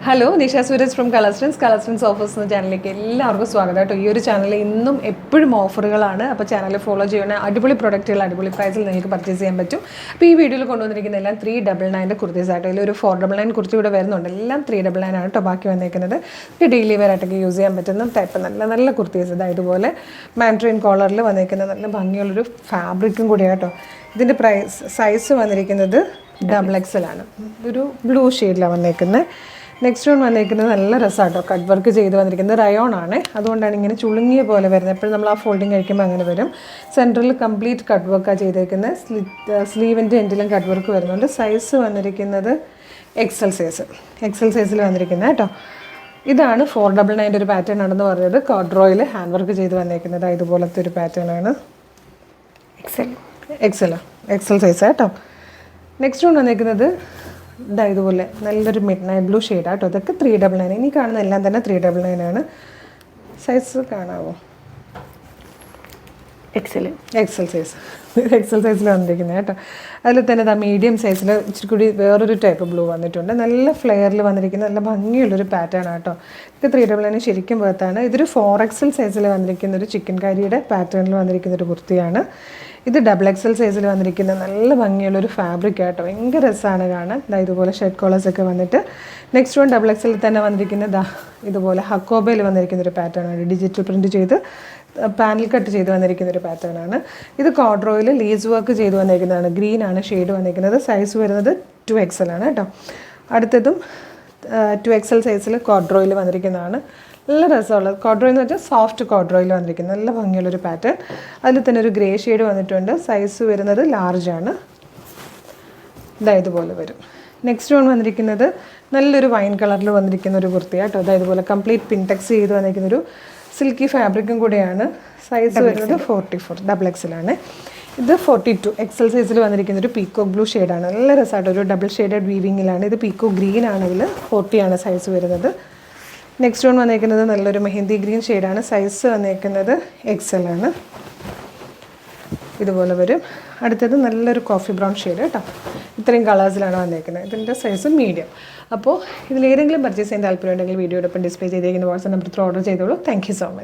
Hello Nisha Sooraj from കളർസ്റ്റൻസ് offers എന്ന ചാനലിലേക്ക് എല്ലാവർക്കും സ്വാഗതം കേട്ടോ. ഈ ഒരു ചാനലിൽ ഇന്നും എപ്പോഴും ഓഫറുകളാണ്. അപ്പോൾ ചാനൽ ഫോളോ ചെയ്യുന്ന അടിപൊളി പ്രൊഡക്റ്റുകൾ അടിപൊളി പ്രൈസിൽ നിങ്ങൾക്ക് പർച്ചേസ് ചെയ്യാൻ പറ്റും. അപ്പോൾ ഈ വീഡിയോയിൽ കൊണ്ടുവന്നിരിക്കുന്ന എല്ലാം 399 കുർത്തീസ് ആട്ടോ. ഇതിൽ ഒരു 499 കുർത്തി ഇവിടെ വരുന്നുണ്ട്. എല്ലാം 399 ആണ് കേട്ടോ ബാക്കി വന്നേക്കുന്നത്. ഈ ഡെയിലി വെയർ ആയിട്ടൊക്കെ യൂസ് ചെയ്യാൻ പറ്റുന്ന ടൈപ്പ് നല്ല നല്ല കുർത്തീസ്. ഇതുപോലെ മാൻഡ്രിൻ കോളറിൽ വന്നേക്കുന്ന നല്ല ഭംഗിയുള്ളൊരു ഫാബ്രിക്കും കൂടിയാണ് കേട്ടോ. ഇതിൻ്റെ സൈസ് വന്നിരിക്കുന്നത് XXL ആണ്. ഒരു ബ്ലൂ ഷെയ്ഡിലാണ് വന്നേക്കുന്നത്. നെക്സ്റ്റ് വൺ വന്നിരിക്കുന്നത് നല്ല രസമാട്ടോ. കട്ട് വർക്ക് ചെയ്ത് വന്നിരിക്കുന്നത് റയോൺ ആണ്. അതുകൊണ്ടാണ് ഇങ്ങനെ ചുളുങ്ങിയ പോലെ വരുന്നത്. എപ്പോഴും നമ്മൾ ആ ഫോൾഡിങ് കഴിക്കുമ്പോൾ അങ്ങനെ വരും. സെൻറ്ററിൽ കംപ്ലീറ്റ് കട്ട് വർക്കാണ് ചെയ്തേക്കുന്നത്. സ്ലീവിൻ്റെ എൻഡിലും കട്ട് വർക്ക് വരുന്നുണ്ട്. സൈസ് വന്നിരിക്കുന്നത് XL സൈസിൽ വന്നിരിക്കുന്നത് കേട്ടോ. ഇതാണ് 499 ഒരു പാറ്റേൺ ആണെന്ന് പറഞ്ഞത്. കോഡ്രോയിൽ ഹാൻഡ് വർക്ക് ചെയ്ത് വന്നേക്കുന്നത് ഇതുപോലത്തെ ഒരു പാറ്റേൺ ആണ്. XL സൈസ് കേട്ടോ. നെക്സ്റ്റ് വൺ വന്നേക്കുന്നത് ഇതുപോലെ നല്ലൊരു മിഡ് നൈറ്റ് ബ്ലൂ ഷെയ്ഡാണ് കേട്ടോ. ഇതൊക്കെ 399. ഇനി കാണുന്ന എല്ലാം തന്നെ 399 ആണ്. സൈസ് കാണാമോ? XL സൈസിൽ വന്നിരിക്കുന്നത് കേട്ടോ. അതിൽ തന്നെ മീഡിയം സൈസിൽ ഇച്ചിരി കൂടി വേറൊരു ടൈപ്പ് ബ്ലൂ വന്നിട്ടുണ്ട്. നല്ല ഫ്ലെയറിൽ വന്നിരിക്കുന്ന നല്ല ഭംഗിയുള്ളൊരു പാറ്റേൺ ആണ് കേട്ടോ. ഇത് 399 ശരിക്കും വേർത്താണ്. ഇതൊരു 4XL സൈസിൽ വന്നിരിക്കുന്ന ഒരു ചിക്കൻ കറിയുടെ പാറ്റേണിൽ വന്നിരിക്കുന്ന ഒരു കുർത്തിയാണ്. ഇത് XXL സൈസിൽ വന്നിരിക്കുന്ന നല്ല ഭംഗിയുള്ളൊരു ഫാബ്രിക് ആട്ടോ. ഭയങ്കര രസമാണ് കാണാൻ. ഇതുപോലെ ഷർട്ട് കോളേഴ്സ് ഒക്കെ വന്നിട്ട്. നെക്സ്റ്റ് വൺ XXL തന്നെ വന്നിരിക്കുന്നത് ഇതുപോലെ ഹക്കോബയിൽ വന്നിരിക്കുന്ന ഒരു പാറ്റേൺ ആണ്. ഡിജിറ്റൽ പ്രിൻറ്റ് ചെയ്ത് പാനൽ കട്ട് ചെയ്ത് വന്നിരിക്കുന്ന ഒരു പാറ്റേൺ ആണ്. ഇത് കോഡ്രോയിൽ ലീസ് വർക്ക് ചെയ്ത് വന്നിരിക്കുന്നതാണ്. ഗ്രീൻ ആണ് ഷെയ്ഡ് വന്നിരിക്കുന്നത്. സൈസ് വരുന്നത് 2XL ആണ് കേട്ടോ. അടുത്തതും 2XL സൈസിൽ കോഡ്രോയിൽ വന്നിരിക്കുന്നതാണ്. നല്ല രസമുള്ളത് കോഡ്രോ എന്ന് വെച്ചാൽ സോഫ്റ്റ് കോഡ്രോയിൽ വന്നിരിക്കുന്നത് നല്ല ഭംഗിയുള്ളൊരു പാറ്റേൺ. അതിൽ തന്നെ ഒരു ഗ്രേ ഷെയ്ഡ് വന്നിട്ടുണ്ട്. സൈസ് വരുന്നത് ലാർജ് ആണ്. ഇതുപോലെ വരും. നെക്സ്റ്റ് വൺ വന്നിരിക്കുന്നത് നല്ലൊരു വൈൻ കളറിൽ വന്നിരിക്കുന്ന ഒരു കുർത്തിയാണ് കേട്ടോ. ഇതുപോലെ കംപ്ലീറ്റ് പിൻടെക്സ് ചെയ്ത് വന്നിരിക്കുന്നൊരു സിൽക്കി ഫാബ്രിക്കും കൂടെയാണ്. സൈസ് വരുന്നത് 44 XXL ആണ്. ഇത് 42 XL സൈസിൽ വന്നിരിക്കുന്ന ഒരു പീക്കോ ബ്ലൂ ഷെയ്ഡാണ്. നല്ല രസമായിട്ട് ഒരു ഡബിൾ ഷെയ്ഡഡ് വീവിങ്ങിലാണ്. ഇത് പീക്കോ ഗ്രീൻ ആണെങ്കിൽ 40 ആണ് സൈസ് വരുന്നത്. നെക്സ്റ്റ് വൺ വന്നിരിക്കുന്നത് നല്ലൊരു മെഹന്തി ഗ്രീൻ ഷെയ്ഡാണ്. സൈസ് വന്നിരിക്കുന്നത് XL ആണ്. ഇതുപോലെ വരും. അടുത്തത് നല്ലൊരു കോഫി ബ്രൗൺ ഷെയ്ഡ് കേട്ടോ. ഇത്രയും കളേഴ്സിലാണ് വന്നിരിക്കുന്നത്. ഇതിൻ്റെ സൈസ് മീഡിയം. അപ്പോൾ ഇതിലേതെങ്കിലും പർച്ചേസ് ചെയ്യാൻ താല്പര്യമുണ്ടെങ്കിൽ വീഡിയോടൊപ്പം ഡിസ്പ്ലേ ചെയ്തിരിക്കുന്ന വാട്സ്ആപ്പ് നമ്പർ ഓർഡർ ചെയ്തോളൂ. Thank you so much.